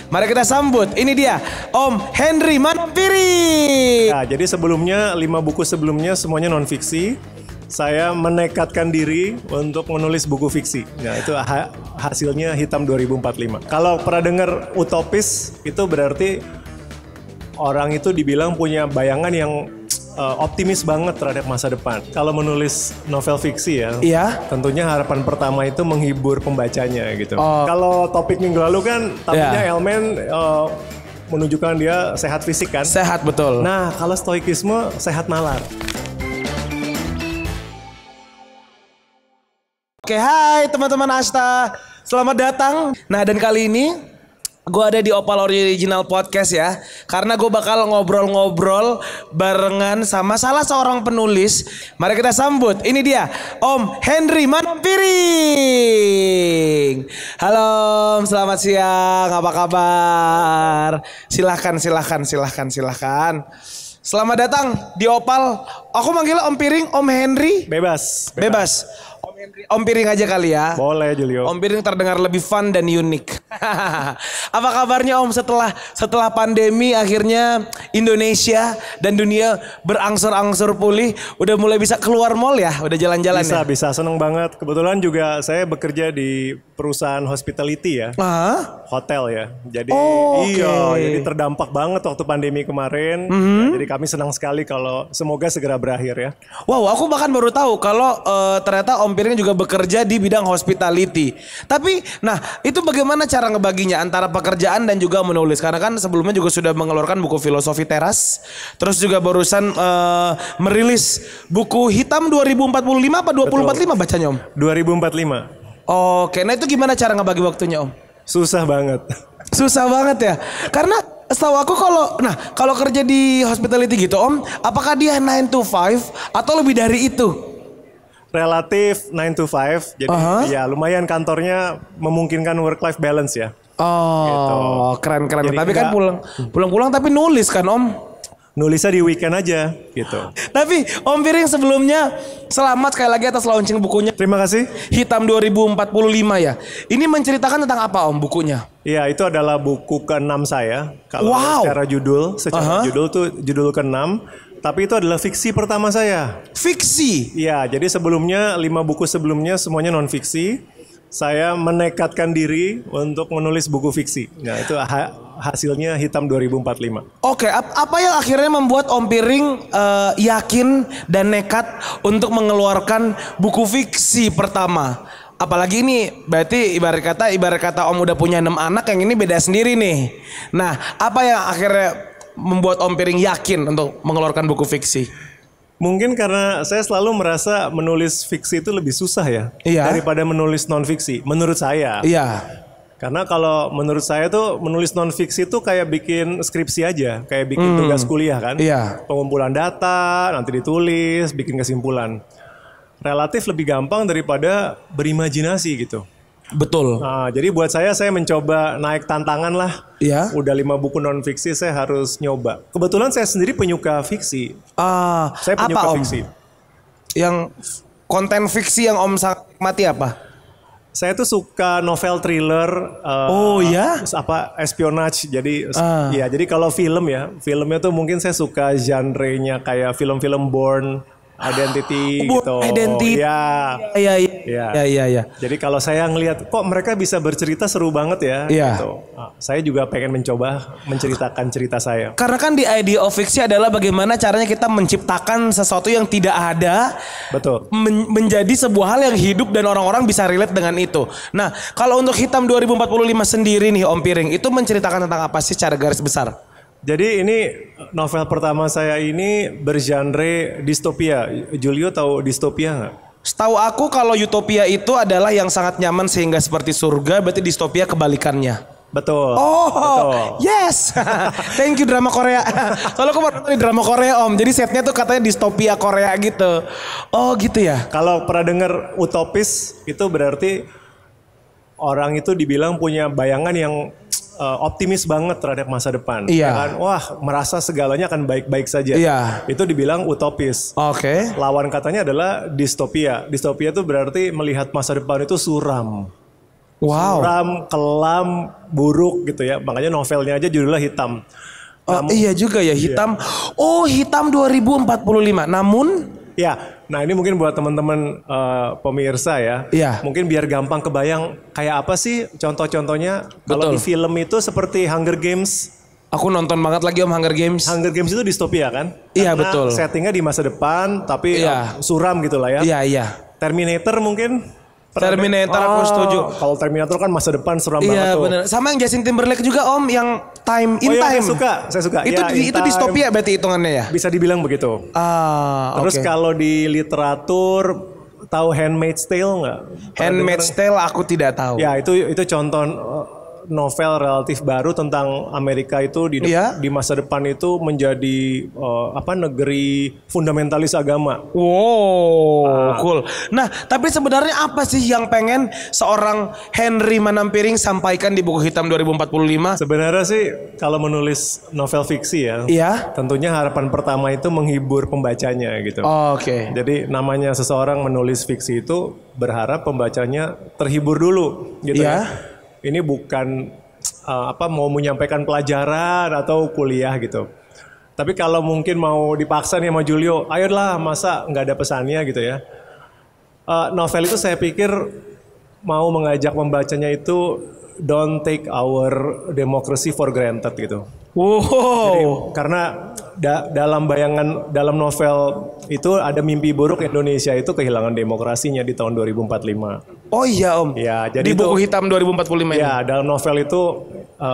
Mari kita sambut, ini dia Om Henry Manapiri. Ya, jadi sebelumnya 5 buku sebelumnya semuanya non fiksi. Saya menekatkan diri untuk menulis buku fiksi. Nah, itu hasilnya Hitam 2045. Kalau pernah dengar utopis, itu berarti orang itu dibilang punya bayangan yang optimis banget terhadap masa depan. Kalau menulis novel fiksi ya, iya, tentunya harapan pertama itu menghibur pembacanya gitu. Kalau topik minggu lalu kan tampilnya Elmen menunjukkan dia sehat fisik kan? Sehat betul. Nah, kalau stoikisme sehat nalar. Oke, hai teman-teman Asta, selamat datang. Nah, dan kali ini gue ada di Opal Original Podcast ya, karena gue bakal ngobrol-ngobrol barengan sama salah seorang penulis. Mari kita sambut, ini dia Om Henry Manapiri. Halo Om, selamat siang, apa kabar? Silahkan. Selamat datang di Opal. Aku manggil Om Piring, Om Henry. Bebas. Om Piring aja kali ya. Boleh Julio. Om Piring terdengar lebih fun dan unik. Apa kabarnya Om setelah pandemi akhirnya Indonesia dan dunia berangsur-angsur pulih, udah mulai bisa keluar mall ya, udah jalan-jalan ya? Bisa, seneng banget. Kebetulan juga saya bekerja di perusahaan hospitality ya. Hotel ya. Jadi jadi terdampak banget waktu pandemi kemarin. Ya, jadi kami senang sekali kalau semoga segera berakhir ya. Wow, aku bahkan baru tahu kalau ternyata Om Piring juga bekerja di bidang hospitality. Tapi, nah itu bagaimana cara ngebaginya antara pekerjaan dan juga menulis? Karena kan sebelumnya juga sudah mengeluarkan buku Filosofi Teras. Terus juga barusan merilis buku Hitam 2045 apa 2045 bacanya Om? 2045. Oke, nah itu gimana cara ngebagi waktunya Om? Susah banget. Susah banget ya. Karena setahu aku kalau kerja di hospitality gitu Om, apakah dia 9 to 5 atau lebih dari itu? Relatif 9 to 5, jadi ya lumayan kantornya memungkinkan work life balance ya. Gitu. Keren. Jadi tapi kan pulang tapi nulis kan Om? Nulisnya di weekend aja gitu. Tapi Om Piring sebelumnya selamat sekali lagi atas launching bukunya. Terima kasih. Hitam 2045 ya. Ini menceritakan tentang apa Om bukunya? Iya, itu adalah buku ke-6 saya. Kalau secara judul tuh judul ke-6. Tapi itu adalah fiksi pertama saya. Fiksi? Iya, jadi sebelumnya 5 buku sebelumnya semuanya non fiksi. Saya menekatkan diri untuk menulis buku fiksi. Nah, itu hasilnya Hitam 2045. Oke, apa yang akhirnya membuat Om Piring yakin dan nekat untuk mengeluarkan buku fiksi pertama? Apalagi ini berarti ibarat kata Om udah punya 6 anak, yang ini beda sendiri nih. Nah, apa yang akhirnya membuat Om Piring yakin untuk mengeluarkan buku fiksi? Mungkin karena saya selalu merasa menulis fiksi itu lebih susah ya daripada menulis non fiksi. Menurut saya. Iya. Karena kalau menurut saya tuh menulis non fiksi itu kayak bikin skripsi aja, kayak bikin tugas kuliah kan. Iya. Pengumpulan data, nanti ditulis, bikin kesimpulan. Relatif lebih gampang daripada berimajinasi gitu. Betul. Nah, jadi buat saya mencoba naik tantangan lah. Iya. Udah 5 buku non fiksi, saya harus nyoba. Kebetulan saya sendiri penyuka fiksi. Saya penyuka fiksi. Yang konten fiksi yang Om nikmati apa? Saya tuh suka novel thriller. Espionage. Jadi jadi kalau filmnya tuh mungkin saya suka genre-nya kayak film-film Bourne, Identity gitu. Identity. Iya. Jadi kalau saya ngelihat kok mereka bisa bercerita seru banget ya gitu. Saya juga pengen mencoba menceritakan cerita saya. Karena kan di idea of fiksi adalah bagaimana caranya kita menciptakan sesuatu yang tidak ada. Betul. Menjadi sebuah hal yang hidup dan orang-orang bisa relate dengan itu. Nah, kalau untuk Hitam 2045 sendiri nih Om Piring, itu menceritakan tentang apa sih secara garis besar? Jadi ini novel pertama saya ini bergenre distopia. Julio tahu distopia nggak? Setahu aku kalau utopia itu adalah yang sangat nyaman sehingga seperti surga, berarti distopia kebalikannya. Betul. Betul. Yes. Thank you drama Korea. Soalnya aku pernah nonton drama Korea Om. Jadi setnya tuh katanya distopia Korea gitu. Oh gitu ya. Kalau pernah dengar utopis itu berarti orang itu dibilang punya bayangan yang optimis banget terhadap masa depan. Iya. Ya kan? Wah, merasa segalanya akan baik-baik saja. Iya. Itu dibilang utopis. Oke. Lawan katanya adalah distopia. Distopia itu berarti melihat masa depan itu suram. Wow. Suram, kelam, buruk gitu ya. Makanya novelnya aja judulnya Hitam. Oh, iya juga ya, Hitam. Oh, Hitam 2045. Namun Ya, nah ini mungkin buat teman-teman pemirsa ya. Iya. Mungkin biar gampang kebayang kayak apa sih contoh-contohnya. Kalau Betul. di film itu seperti Hunger Games. aku nonton banget lagi Om Hunger Games. Hunger Games itu distopia kan? Iya, Karena betul. settingnya di masa depan tapi Iya. suram gitu lah ya. Iya, iya. Terminator mungkin. Terminator aku setuju. Kalau Terminator kan masa depan suram banget Iya tuh. bener. Sama yang Justin Timberlake juga Om, yang Time in Oh iya, Time. saya suka. Itu Ya, In itu Time. distopia berarti hitungannya ya. Bisa dibilang begitu. Terus Oke. kalau di literatur tahu Handmaid's Tale nggak? Handmaid's Tale aku tidak tahu. Ya itu contoh novel relatif baru tentang Amerika itu Iya. di masa depan itu menjadi negeri fundamentalis agama. Wow, cool. Nah, tapi sebenarnya apa sih yang pengen seorang Henry Manampiring sampaikan di buku Hitam 2045? Sebenarnya sih kalau menulis novel fiksi ya, Iya. tentunya harapan pertama itu menghibur pembacanya gitu. Oke. Jadi namanya seseorang menulis fiksi itu berharap pembacanya terhibur dulu gitu Iya. ya. Ini bukan mau menyampaikan pelajaran atau kuliah gitu. Tapi kalau mungkin mau dipaksa nih sama Julio, ayolah masa nggak ada pesannya gitu ya. Novel itu saya pikir mau mengajak pembacanya itu don't take our democracy for granted gitu. Wow. Karena dalam novel itu ada mimpi buruk Indonesia itu kehilangan demokrasinya di tahun 2045. Oh iya Om. Ya, jadi di buku itu- Hitam 2045 ini. Ya, dalam novel itu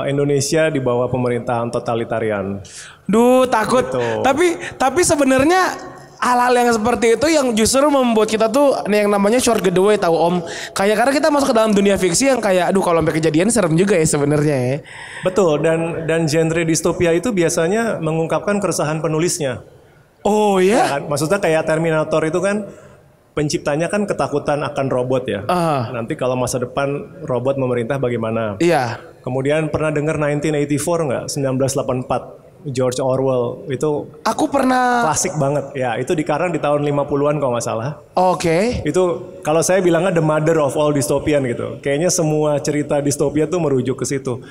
Indonesia di bawah pemerintahan totalitarian. Duh, takut. Gitu. Tapi sebenarnya hal-hal yang seperti itu yang justru membuat kita tuh yang namanya short getaway tahu Om. Kayak karena kita masuk ke dalam dunia fiksi yang kayak aduh kalau sampai kejadian serem juga ya sebenarnya ya. Betul, dan genre distopia itu biasanya mengungkapkan keresahan penulisnya. Oh Ya ya. kan? Maksudnya kayak Terminator itu kan penciptanya kan ketakutan akan robot ya. Nanti kalau masa depan robot memerintah bagaimana? Iya. Kemudian pernah dengar 1984 nggak? 1984. George Orwell itu Aku pernah klasik banget. Ya, itu dikarang di tahun 50-an kalau nggak salah. Oke. Itu kalau saya bilangnya the mother of all dystopian gitu. Kayaknya semua cerita distopia tuh merujuk ke situ.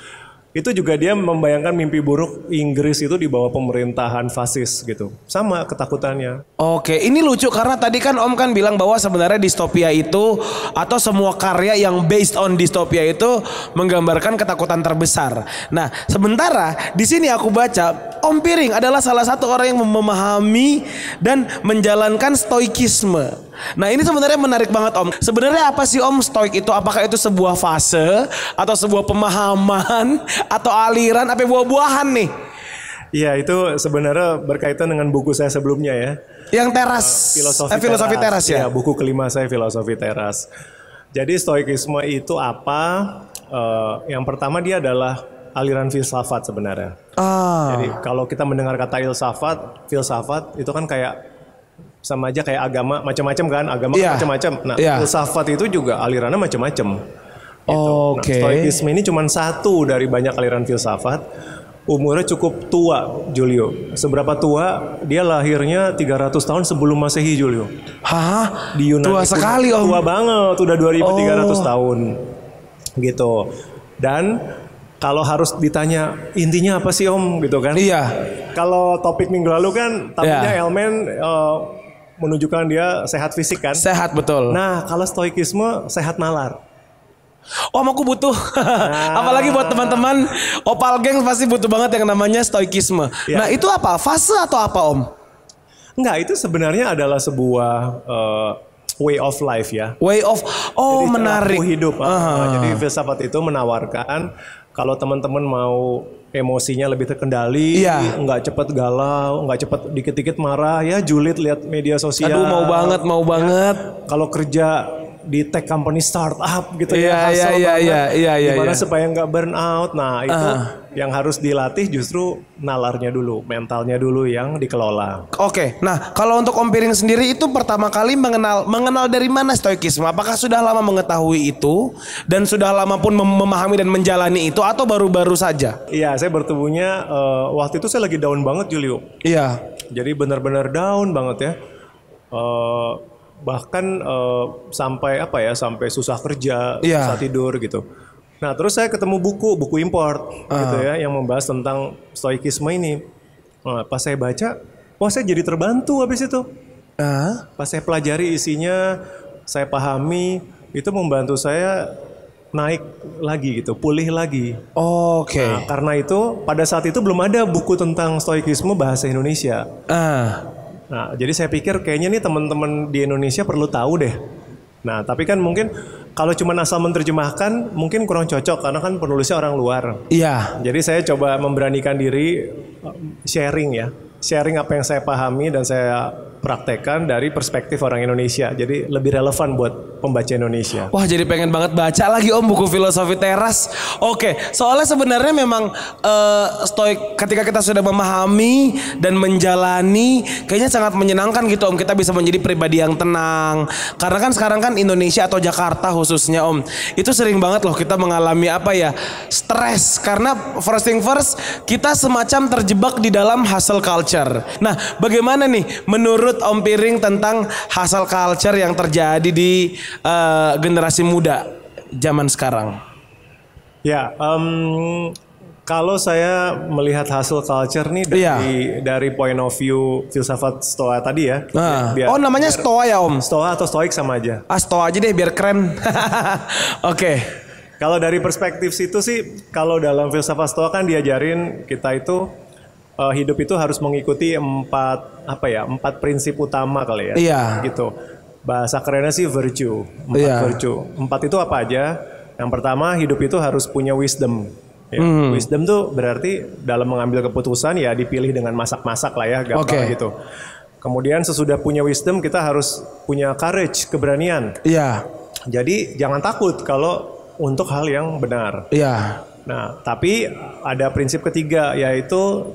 Itu juga dia membayangkan mimpi buruk Inggris itu di bawah pemerintahan fasis gitu. Sama ketakutannya. Oke, ini lucu karena tadi kan Om kan bilang bahwa sebenarnya distopia itu atau semua karya yang based on distopia itu menggambarkan ketakutan terbesar. Nah, sementara di sini aku baca Om Piring adalah salah satu orang yang memahami dan menjalankan stoikisme. Nah, ini sebenarnya menarik banget Om. Sebenarnya apa sih Om stoik itu? Apakah itu sebuah fase atau sebuah pemahaman atau aliran apa buah-buahan nih? Iya, itu sebenarnya berkaitan dengan buku saya sebelumnya ya. Yang teras, filosofi teras ya. Iya, buku kelima saya filosofi teras. Jadi stoikisme itu apa? Yang pertama dia adalah aliran filsafat sebenarnya. Jadi kalau kita mendengar kata filsafat itu kan kayak sama aja kayak agama macam-macam kan, agama Iya. macam-macam. Nah, Iya. filsafat itu juga alirannya macam-macam. Gitu. Nah, Oke. stoikisme ini cuma satu dari banyak aliran filsafat. Umurnya cukup tua, Julio. Seberapa tua? Dia lahirnya 300 tahun sebelum Masehi, Julio. Hah? Di Yunani. Tua sekali Om. Tua banget, udah 2300 tahun. Gitu. Dan kalau harus ditanya intinya apa sih Om gitu kan? Iya. Kalau topik minggu lalu kan tapinya Iya. Elmen menunjukkan dia sehat fisik kan? Sehat betul. Nah, kalau stoikisme sehat nalar. Om aku butuh. Apalagi buat teman-teman Opal Gang pasti butuh banget yang namanya stoikisme. Iya. Nah, itu apa? Fase atau apa Om? Enggak, itu sebenarnya adalah sebuah way of life ya. Way of Jadi menarik. perilaku hidup. Jadi filsafat itu menawarkan kalau teman-teman mau emosinya lebih terkendali, Iya. nggak cepet galau, nggak cepet dikit-dikit marah, ya julid lihat media sosial. Aduh mau banget. Kalau kerja di tech company startup gitu Iya, ya, hustle iya, banget. iya, Gimana iya. supaya nggak burn out? Nah itu yang harus dilatih justru nalarnya dulu, mentalnya dulu yang dikelola. Oke, nah kalau untuk Om Piring sendiri itu pertama kali mengenal dari mana stoikisme? Apakah sudah lama mengetahui itu dan sudah lama pun memahami dan menjalani itu atau baru-baru saja? Iya, saya bertemunya waktu itu saya lagi down banget, Julio. Iya. Jadi benar-benar down banget ya. bahkan sampai apa ya, sampai susah kerja, Iya. susah tidur gitu. Nah terus saya ketemu buku import gitu ya, yang membahas tentang stoikisme ini. Nah, pas saya baca, wah saya jadi terbantu habis itu. Pas saya pelajari isinya, saya pahami, itu membantu saya naik lagi gitu, pulih lagi. Oke. Nah, karena itu pada saat itu belum ada buku tentang stoikisme bahasa Indonesia. Nah, jadi saya pikir kayaknya nih teman-teman di Indonesia perlu tahu deh. Nah, tapi kan mungkin kalau cuma asal menerjemahkan mungkin kurang cocok karena kan penulisnya orang luar. Iya. Jadi saya coba memberanikan diri sharing ya. Sharing apa yang saya pahami dan saya praktekkan dari perspektif orang Indonesia. Jadi lebih relevan buat pembaca Indonesia. Wah, jadi pengen banget baca lagi Om buku filosofi teras. Oke, soalnya sebenarnya memang stoik ketika kita sudah memahami dan menjalani, kayaknya sangat menyenangkan gitu Om. Kita bisa menjadi pribadi yang tenang. Karena kan sekarang kan Indonesia atau Jakarta khususnya Om, itu sering banget loh kita mengalami apa ya, stres. Karena first thing first, kita semacam terjebak di dalam hustle culture. Nah, bagaimana nih menurut Om Piring tentang hustle culture yang terjadi di generasi muda zaman sekarang? Ya, kalau saya melihat hustle culture nih dari point of view filsafat Stoa tadi ya. Namanya Stoa ya Om? Stoa atau Stoik sama aja. Stoa aja deh biar keren. Oke. Kalau dari perspektif situ sih, kalau dalam filsafat Stoa kan diajarin kita itu hidup itu harus mengikuti empat prinsip utama kali ya. Iya. Gitu. Bahasa kerennya sih virtue. Virtue. 4 itu apa aja? Yang pertama, hidup itu harus punya wisdom. Ya. Wisdom tuh berarti dalam mengambil keputusan ya dipilih dengan masak-masak lah ya, gampang gitu. Kemudian sesudah punya wisdom kita harus punya courage, keberanian. Iya. Jadi jangan takut kalau untuk hal yang benar. Iya. Nah, tapi ada prinsip ketiga yaitu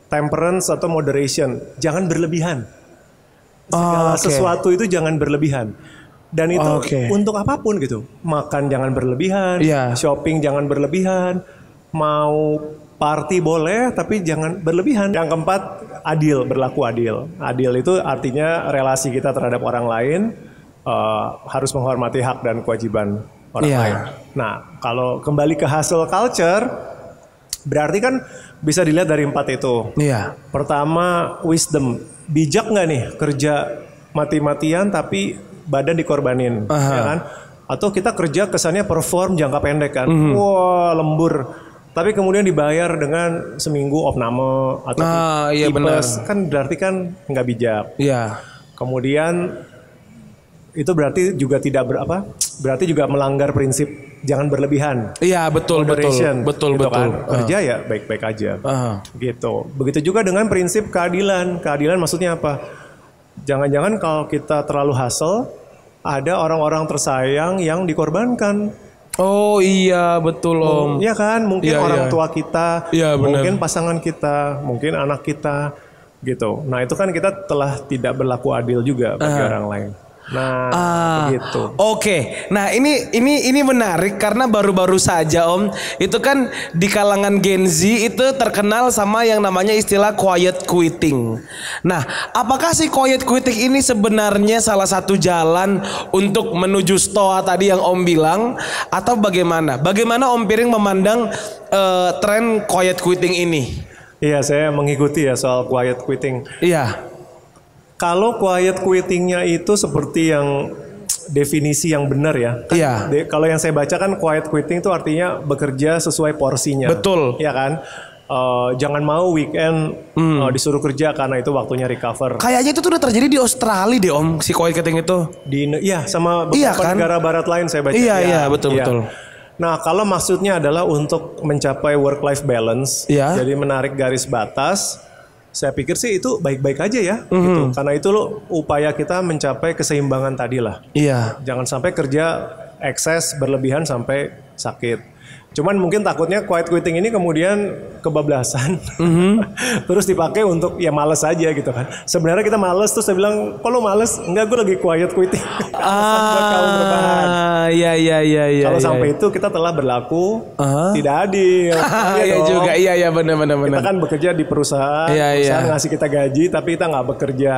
temperance atau moderation. Jangan berlebihan. Segala sesuatu itu jangan berlebihan. Dan itu untuk apapun gitu. Makan jangan berlebihan, shopping jangan berlebihan, mau party boleh tapi jangan berlebihan. Yang keempat, adil, berlaku adil. Adil itu artinya relasi kita terhadap orang lain harus menghormati hak dan kewajiban orang lain. Nah, kalau kembali ke hustle culture, berarti kan bisa dilihat dari 4 itu. Iya. Pertama, wisdom. Bijak nggak nih kerja mati-matian tapi badan dikorbanin, ya kan? Atau kita kerja kesannya perform jangka pendek kan? Wah, lembur. Tapi kemudian dibayar dengan seminggu opname atau tipes, kan berarti kan nggak bijak. Iya. Kemudian itu berarti juga berarti juga melanggar prinsip jangan berlebihan. Iya, betul. Kan? Kerja ya baik-baik aja. Gitu. Begitu juga dengan prinsip keadilan. Keadilan maksudnya apa? Jangan-jangan kalau kita terlalu hustle, ada orang-orang tersayang yang dikorbankan. Oh iya, betul Om. Iya kan? Mungkin orang tua kita, mungkin pasangan kita, mungkin anak kita, gitu. Nah itu kan kita telah tidak berlaku adil juga bagi orang lain. Nah, begitu. Oke. Nah, ini menarik karena baru-baru saja Om, itu kan di kalangan Gen Z itu terkenal sama yang namanya istilah quiet quitting. Nah, apakah si quiet quitting ini sebenarnya salah satu jalan untuk menuju Stoa tadi yang Om bilang atau bagaimana? Bagaimana Om Piring memandang tren quiet quitting ini? Iya, saya mengikuti ya soal quiet quitting. Iya. Kalau quiet quitting-nya itu seperti yang definisi yang benar ya. Iya. Kalau yang saya baca kan quiet quitting itu artinya bekerja sesuai porsinya. Betul. Iya kan? Jangan mau weekend disuruh kerja karena itu waktunya recover. Kayaknya itu tuh udah terjadi di Australia deh Om, si quiet quitting itu. Sama beberapa negara barat lain saya baca. Iya, betul. Nah, kalau maksudnya adalah untuk mencapai work-life balance, jadi menarik garis batas, saya pikir sih itu baik-baik aja ya, gitu. Karena itu loh upaya kita mencapai keseimbangan tadi lah. Iya. Jangan sampai kerja ekses berlebihan sampai sakit. Cuman mungkin takutnya quiet quitting ini kemudian kebablasan. Terus dipakai untuk ya males aja gitu kan. Sebenarnya kita males terus saya bilang, "Kok lo males?" "Enggak, gue lagi quiet quitting." Alasan buat kamu berbahan. Iya. Kalau sampai itu kita telah berlaku tidak adil. Iya juga. Iya benar. Kita kan bekerja di perusahaan, perusahaan ngasih kita gaji tapi kita nggak bekerja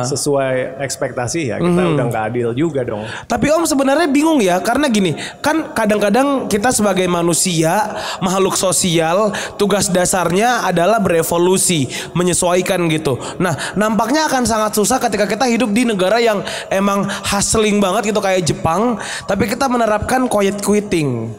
sesuai ekspektasi ya. Kita udah nggak adil juga dong. Tapi Om sebenarnya bingung ya, karena gini, kan kadang-kadang kita sebagai manusia, makhluk sosial, tugas dasarnya adalah berevolusi, menyesuaikan gitu. Nah, nampaknya akan sangat susah ketika kita hidup di negara yang emang hustling banget gitu kayak Jepang, tapi kita menerapkan quiet quitting.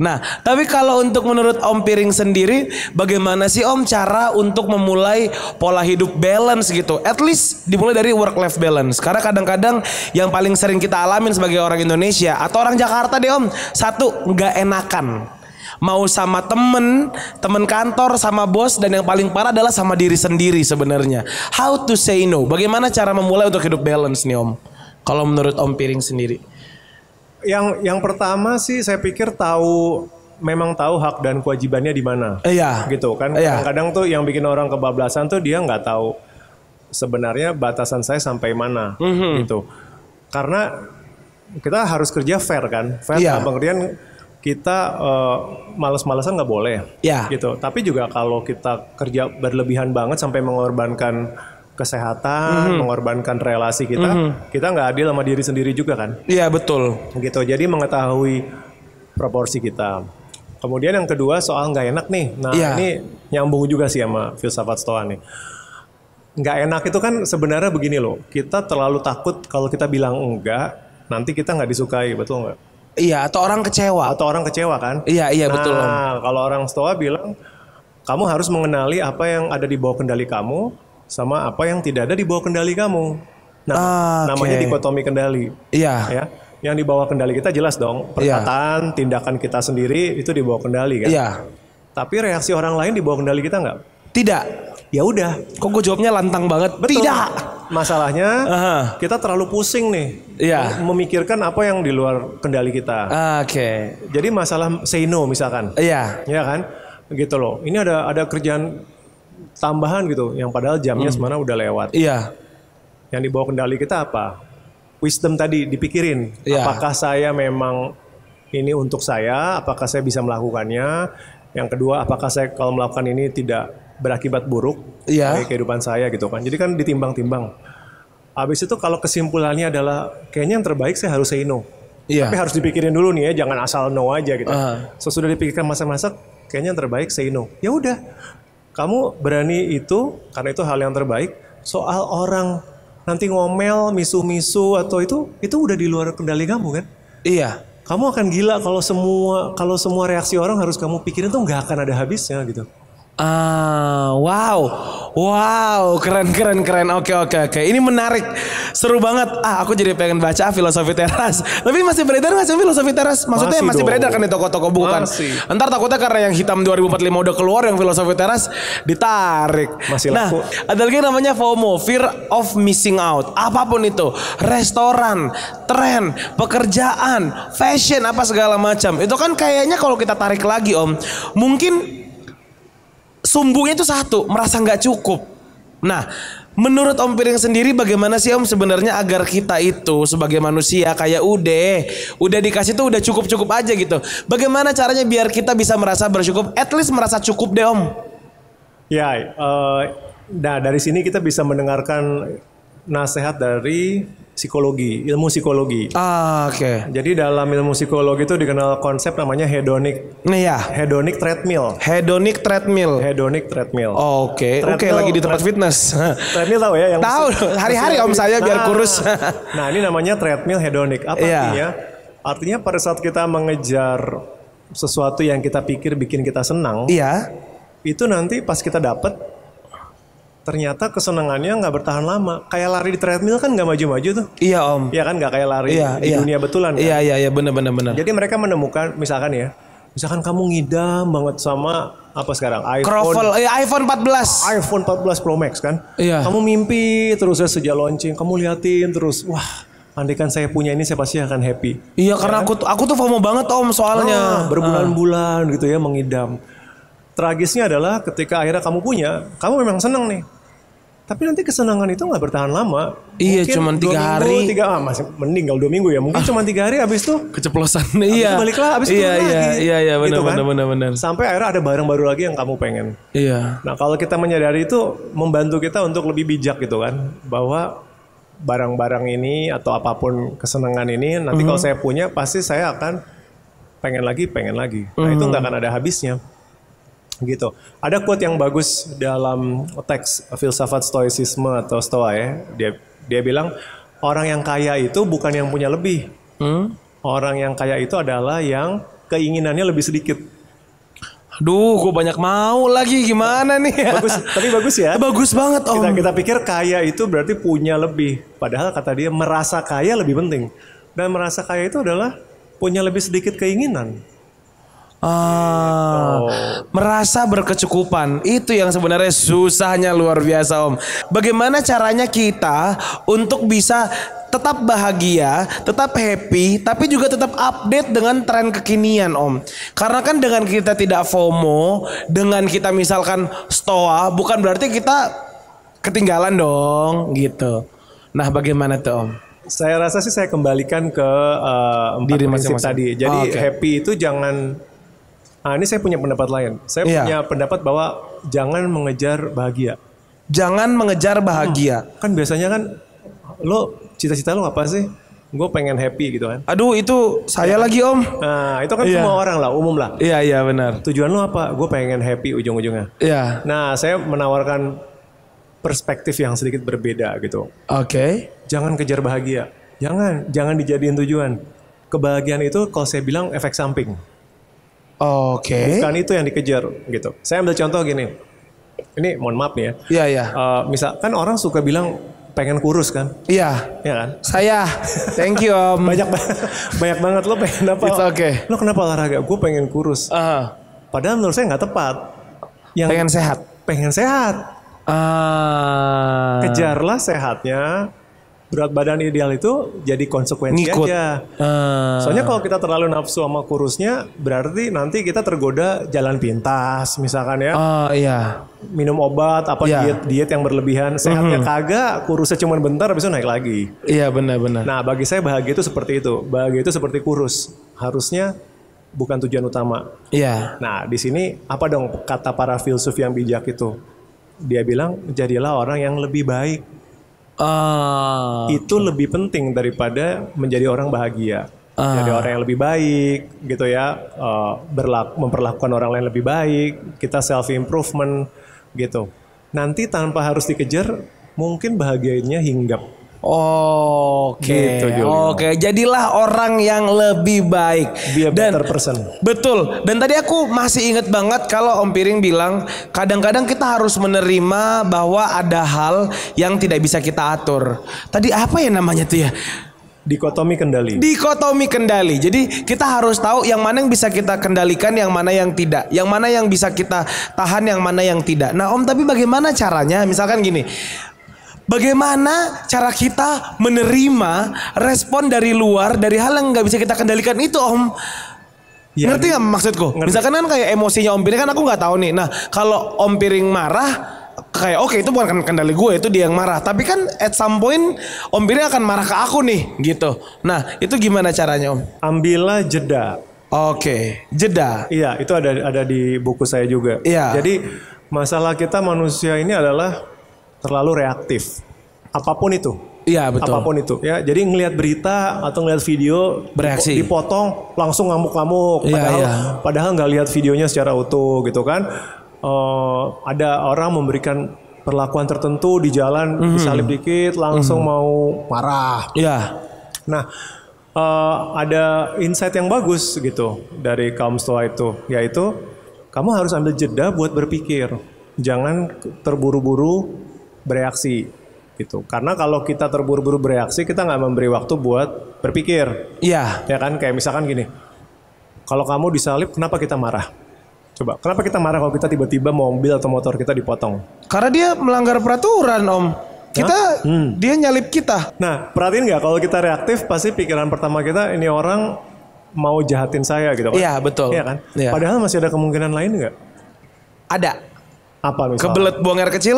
Nah, tapi kalau untuk menurut Om Piring sendiri, bagaimana sih Om cara untuk memulai pola hidup balance gitu? At least dimulai dari work life balance. Karena kadang-kadang yang paling sering kita alamin sebagai orang Indonesia atau orang Jakarta deh Om, satu, nggak enakan. Mau sama temen kantor, sama bos, dan yang paling parah adalah sama diri sendiri sebenarnya. How to say no? Bagaimana cara memulai untuk hidup balance nih Om? Kalau menurut Om Piring sendiri? Yang pertama sih saya pikir memang tahu hak dan kewajibannya di mana. Iya. Gitu kan. Kadang-kadang tuh yang bikin orang kebablasan tuh dia nggak tahu sebenarnya batasan saya sampai mana gitu. Karena kita harus kerja fair kan. Fair pengertian kita males-malesan nggak boleh. Gitu. Tapi juga kalau kita kerja berlebihan banget sampai mengorbankan kesehatan, mengorbankan relasi kita nggak adil sama diri sendiri juga kan? Iya betul. Gitu. Jadi mengetahui proporsi kita. Kemudian yang kedua soal nggak enak nih. Nah ini nyambung juga sih sama filsafat Stoa nih. Nggak enak itu kan sebenarnya begini loh. Kita terlalu takut kalau kita bilang enggak, nanti kita nggak disukai, betul nggak? Iya, atau orang kecewa. Kan? Iya betul. Nah kalau orang Stoa bilang, kamu harus mengenali apa yang ada di bawah kendali kamu, sama apa yang tidak ada di bawah kendali kamu. Nah, namanya dikotomi kendali. Iya. Ya, yang di bawah kendali kita jelas dong. Perkataan, tindakan kita sendiri itu di bawah kendali kan. Iya. Tapi reaksi orang lain di bawah kendali kita nggak? Tidak. Ya udah. Kok gue jawabnya lantang banget? Betul. Tidak. Masalahnya kita terlalu pusing nih. Iya. Memikirkan apa yang di luar kendali kita. Jadi masalah say no misalkan. Iya. Ya kan? Gitu loh. Ini ada kerjaan tambahan gitu, yang padahal jamnya sebenarnya udah lewat. Iya. Yang di bawah kendali kita apa? Wisdom tadi dipikirin. Apakah saya memang ini untuk saya? Apakah saya bisa melakukannya? Yang kedua, apakah saya kalau melakukan ini tidak berakibat buruk bagi kehidupan saya gitu kan? Jadi kan ditimbang-timbang. Habis itu kalau kesimpulannya adalah kayaknya yang terbaik saya harus say no. Tapi harus dipikirin dulu nih ya, jangan asal no aja gitu. Sesudah dipikirkan masa-masa, kayaknya yang terbaik say no. Ya udah. Kamu berani itu karena itu hal yang terbaik. Soal orang nanti ngomel, misu-misu atau itu udah di luar kendali kamu kan? Iya. Kamu akan gila kalau semua reaksi orang harus kamu pikirin tuh nggak akan ada habisnya gitu. Wow, keren. Oke. Ini menarik, seru banget. Aku jadi pengen baca Filosofi Teras. Tapi masih beredar nggak sih Filosofi Teras? Maksudnya masih beredar kan di toko-toko buku kan? Entar takutnya karena yang hitam 2045 udah keluar, yang Filosofi Teras ditarik. Masih laku. Ada lagi namanya FOMO, Fear of Missing Out. Apapun itu, restoran, tren, pekerjaan, fashion, apa segala macam. Itu kan kayaknya kalau kita tarik lagi Om, mungkin sumbungnya itu satu, merasa nggak cukup. Nah, menurut Om Piring sendiri bagaimana sih Om sebenarnya agar kita itu sebagai manusia kayak udah dikasih tuh udah cukup aja gitu. Bagaimana caranya biar kita bisa merasa bersyukur, at least merasa cukup deh Om? Ya, nah dari sini kita bisa mendengarkan nasihat dari ilmu psikologi. Jadi dalam ilmu psikologi itu dikenal konsep namanya hedonic. Hedonic treadmill. Oke, lagi di tempat fitness. Treadmill tahu ya? Tahu, hari-hari Om saya biar kurus. Nah, ini namanya treadmill hedonic. Apa artinya? Artinya pada saat kita mengejar sesuatu yang kita pikir bikin kita senang, itu nanti pas kita dapat ternyata kesenangannya nggak bertahan lama. Kayak lari di treadmill kan nggak maju-maju tuh. Iya Om. Iya kan, nggak kayak lari di dunia betulan kan. Iya benar. Jadi mereka menemukan misalkan kamu ngidam banget sama apa sekarang iPhone 14. iPhone 14 Pro Max kan. Kamu mimpi terus ya sejak launching, kamu liatin terus, wah andaikan saya punya ini saya pasti akan happy. Iya, karena aku tuh FOMO banget Om soalnya. Berbulan-bulan gitu ya mengidam. Tragisnya adalah ketika akhirnya kamu punya, kamu memang seneng nih. Tapi nanti kesenangan itu nggak bertahan lama. Iya, cuma 3 hari. Masih mending kalau 2 minggu ya. Mungkin cuma 3 hari abis itu Keceplosan. Iya. Balik lah, abis itu iya, lagi. Iya, Gitu kan? benar. Sampai akhirnya ada barang baru lagi yang kamu pengen. Iya. Nah kalau kita menyadari itu membantu kita untuk lebih bijak gitu kan. Bahwa barang-barang ini atau apapun kesenangan ini nanti kalau saya punya pasti saya akan pengen lagi. Nah itu nggak akan ada habisnya. Gitu. Ada quote yang bagus dalam teks filsafat stoicisme atau stoa ya. Dia bilang orang yang kaya itu bukan yang punya lebih. Orang yang kaya itu adalah yang keinginannya lebih sedikit. Aduh, gue banyak mau lagi gimana nih? Tapi bagus ya. Bagus banget Om. Kita pikir kaya itu berarti punya lebih. Padahal kata dia merasa kaya lebih penting. Dan merasa kaya itu adalah punya lebih sedikit keinginan. Merasa berkecukupan itu yang sebenarnya susahnya luar biasa Om. Bagaimana caranya kita untuk bisa tetap bahagia, tetap happy, tapi juga tetap update dengan tren kekinian Om. Karena kan dengan kita tidak FOMO, dengan kita misalkan stoa, bukan berarti kita ketinggalan dong gitu. Nah bagaimana tuh Om? Saya rasa sih saya kembalikan ke 4 diri prinsip masing-masing tadi. Jadi happy itu jangan. Nah ini saya punya pendapat lain. Saya punya pendapat bahwa jangan mengejar bahagia. Jangan mengejar bahagia. Kan biasanya kan lo cita-cita lo apa sih? Gue pengen happy gitu kan. Aduh itu saya lagi Om. Nah itu kan semua orang lah, umum lah. Iya benar. Tujuan lo apa? Gue pengen happy ujung-ujungnya. Iya. Nah saya menawarkan perspektif yang sedikit berbeda gitu. Oke. Jangan kejar bahagia. Jangan dijadiin tujuan. Kebahagiaan itu kalau saya bilang efek samping. Oke. Bukan itu yang dikejar gitu. Saya ambil contoh gini. Ini mohon maaf nih ya. Iya. Misalkan orang suka bilang pengen kurus kan? Iya. Iya kan? Saya. Thank you Om. banyak banget lo pengen apa? It's okay. Lo kenapa olahraga? Gue pengen kurus. Padahal menurut saya nggak tepat. Yang Pengen sehat. Kejarlah sehatnya. Berat badan ideal itu jadi konsekuensi aja. Soalnya kalau kita terlalu nafsu sama kurusnya, berarti nanti kita tergoda jalan pintas, misalkan ya. Iya. Minum obat, diet yang berlebihan, sehatnya kagak, kurusnya cuma bentar, habis itu naik lagi. Iya benar. Nah bagi saya bahagia itu seperti itu. Bahagia itu seperti kurus. Harusnya bukan tujuan utama. Iya. Nah di sini apa dong kata para filsuf yang bijak itu? Dia bilang jadilah orang yang lebih baik. Itu lebih penting daripada menjadi orang bahagia. Jadi orang yang lebih baik gitu ya, memperlakukan orang lain lebih baik, kita self improvement gitu. Nanti tanpa harus dikejar, mungkin bahagianya hinggap. Oke, jadilah orang yang lebih baik. Be a better person. Betul. Dan tadi aku masih inget banget kalau Om Piring bilang kadang-kadang kita harus menerima bahwa ada hal yang tidak bisa kita atur. Tadi apa ya namanya tuh ya? Dikotomi kendali. Jadi kita harus tahu yang mana yang bisa kita kendalikan, yang mana yang tidak. Yang mana yang bisa kita tahan, yang mana yang tidak. Nah Om, tapi bagaimana caranya? Misalkan gini, bagaimana cara kita menerima respon dari luar, dari hal yang gak bisa kita kendalikan itu Om? Ya, ngerti gak maksudku? Ngerti. Misalkan kan kayak emosinya Om Piring kan aku gak tahu nih. Nah kalau Om Piring marah, kayak oke, itu bukan kendali gue, itu dia yang marah. Tapi kan at some point Om Piring akan marah ke aku nih gitu. Nah itu gimana caranya Om? Ambillah jeda. Oke, jeda. Iya itu ada di buku saya juga. Iya. Jadi masalah kita manusia ini adalah terlalu reaktif, apapun itu. Iya betul. Apapun itu ya. Jadi ngelihat berita atau ngelihat video bereaksi, dipotong langsung ngamuk-ngamuk. Padahal nggak lihat videonya secara utuh gitu kan. Ada orang memberikan perlakuan tertentu di jalan, disalip dikit langsung mau marah. Iya. Nah ada insight yang bagus gitu dari kaum Stoa itu, yaitu kamu harus ambil jeda buat berpikir. Jangan terburu-buru bereaksi gitu. Karena kalau kita terburu-buru bereaksi, kita nggak memberi waktu buat berpikir. Iya. Ya kan, kayak misalkan gini. Kalau kamu disalip, kenapa kita marah? Coba, kenapa kita marah kalau kita tiba-tiba mobil atau motor kita dipotong? Karena dia melanggar peraturan Om. Kita dia nyalip kita. Nah, perhatiin nggak kalau kita reaktif pasti pikiran pertama kita ini orang mau jahatin saya gitu kan? Iya, betul. Iya kan? Iya. Padahal masih ada kemungkinan lain nggak? Ada. Apa misalnya? Kebelet buang air kecil?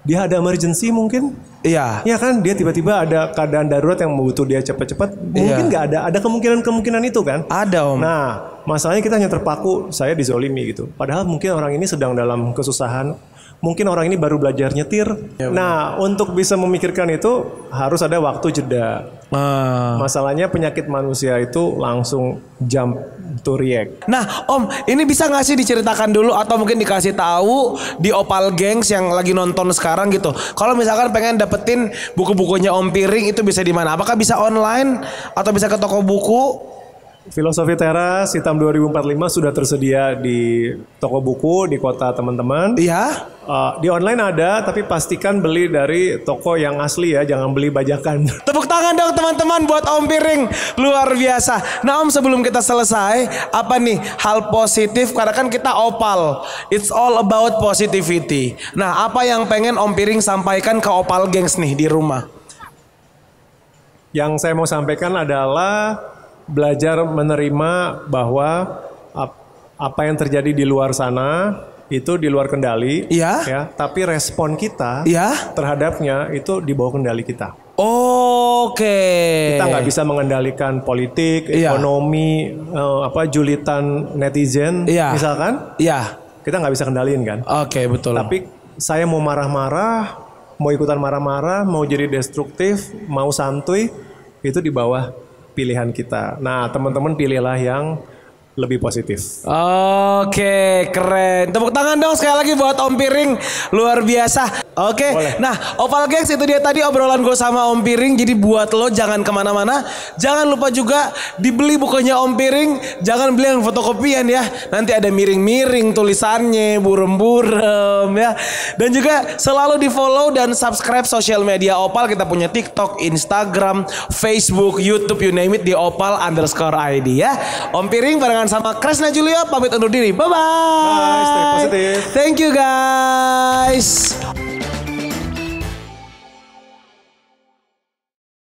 Dia ada emergency mungkin? Iya. Iya kan? Dia tiba-tiba ada keadaan darurat yang membutuh dia cepat-cepat. Mungkin nggak ada. Ada kemungkinan itu kan? Ada, Om. Nah, masalahnya kita hanya terpaku saya dizolimi gitu. Padahal mungkin orang ini sedang dalam kesusahan. Mungkin orang ini baru belajar nyetir. Nah, untuk bisa memikirkan itu harus ada waktu jeda. Masalahnya penyakit manusia itu langsung jump to react. Nah, Om, ini bisa nggak sih diceritakan dulu atau mungkin dikasih tahu di Opal Gengs yang lagi nonton sekarang gitu. Kalau misalkan pengen dapetin buku-bukunya Om Piring itu bisa di mana? Apakah bisa online atau bisa ke toko buku? Filosofi Teras Hitam 2045 sudah tersedia di toko buku di kota teman-teman. Iya. Di online ada, tapi pastikan beli dari toko yang asli ya, jangan beli bajakan. Tepuk tangan dong teman-teman buat Om Piring. Luar biasa. Nah, Om, sebelum kita selesai, apa nih hal positif? Karena kan kita Opal. It's all about positivity. Nah, apa yang pengen Om Piring sampaikan ke Opal Gengs nih di rumah? Yang saya mau sampaikan adalah belajar menerima bahwa apa yang terjadi di luar sana itu di luar kendali, Iya. ya. Tapi respon kita Iya. terhadapnya itu di bawah kendali kita. Oke. Kita nggak bisa mengendalikan politik, Iya. ekonomi, julitan netizen, Iya. misalkan. Iya. Kita nggak bisa kendaliin kan. Oke, betul. Tapi saya mau marah-marah, mau ikutan marah-marah, mau jadi destruktif, mau santuy, itu di bawah pilihan kita. Nah, teman-teman pilihlah yang lebih positif. Oke, keren. Tepuk tangan dong sekali lagi buat Om Piring. Luar biasa. Oke. Boleh. Nah, Opal Gengs itu dia tadi obrolan gue sama Om Piring. Jadi buat lo jangan kemana-mana. Jangan lupa juga dibeli bukunya Om Piring. Jangan beli yang fotokopian ya. Nanti ada miring-miring tulisannya, burem-burem ya. Dan juga selalu di follow dan subscribe sosial media Opal. Kita punya TikTok, Instagram, Facebook, YouTube, you name it di Opal_ID ya. Om Piring barengan sama Kresna Julio pamit undur diri. Bye-bye. Bye, stay positive. Thank you guys.